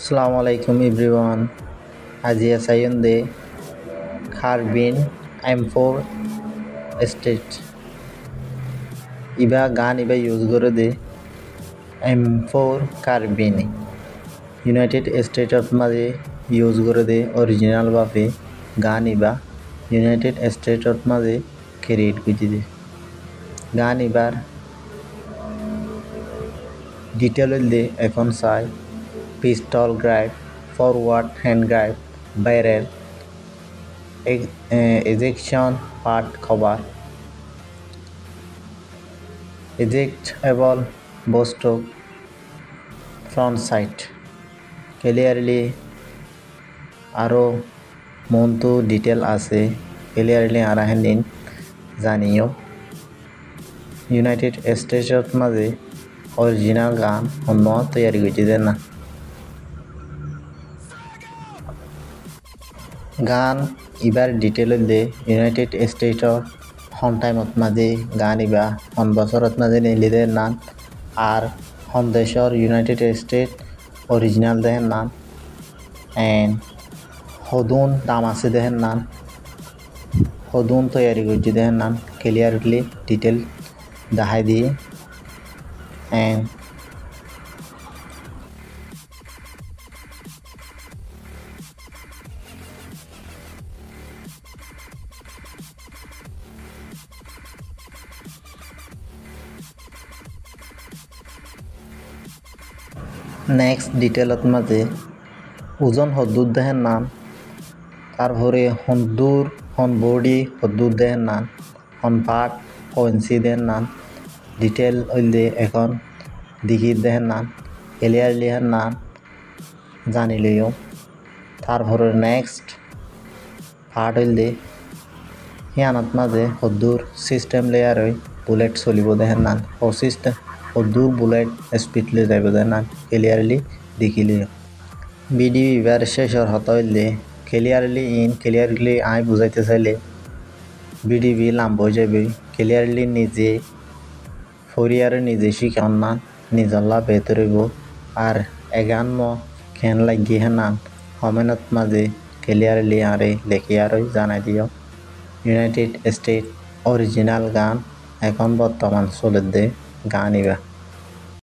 Assalamualaikum everyone. Azia Sayunde Kharbin M4 State. Iba gan iba use করে দে M4 Carbine United States of মাঝে use করে দে original ভাবে গান ইবা ইউনাইটেড স্টেট অফ মাঝে ক্রিয়েট করে দে গান ইবার ডিটেল দে এখন চাই pistol grip forward hand grip barrel ejection part cover ejectable bostock front sight clearly আরো মন্তু ডিটেল আছে ক্লিয়ারলি আরাহেন জানিও ইউনাইটেড স্টেটস মাঝে অরিজিনাল গান অন্য তৈরি করতে না গান ইবার ডিটেল দে ইউনাইটেড স্টেটস হন টাইমত মাঝে গান ইবা হন বছরত মাঝে নিলিদের নান আর হন দেশর ইউনাইটেড স্টেট অরিজিনাল দেহের নান এন্ড হদুন দাম আছে দেহের নান হদুন তৈরি করছি দেহের নান ক্লিয়ারলি ডিটেল দেখাই দিয়ে এন্ড নেক্সট ডিটেলত মাঝে ওজন হদ্দুর দেহের নাম তারপরে হন্দুর হন বডি হদ্দুর দেহের নাম হন পার্ট কয়েন্সি দেহের নাম ডিটেল হইলে এখন দিঘির দেহের নাম ক্লিয়ারলিহার নাম জানিলেও তারপরে নেক্সট পার্ট হইলে হিয়ানত মাঝে হদ্দুর সিস্টেম লেয়ার হই বুলেট চলিব দেহের নাম ও সিস্টেম হদ্দুর বুলেট স্পিডলে যাইব দেহের নাম ক্লিয়ারলি দেখিলে ভিডিও এবার শেষর হতা হইলে ক্লিয়ারলি আই বুঝাইতে চাইলে ভিডিও লাম্ব হয়ে যাবে ক্লিয়ারলি নিজে ফরিয়ারে নিজে শিখান না নিজর লাভ বেহতর হইব আর এগান খেন লাগি হেনান হমেনত মাঝে ক্লিয়ারলি আরে লেখি আর জানাই দিও ইউনাইটেড স্টেট অরিজিনাল গান এখন বর্তমান চলে দে গান ইবা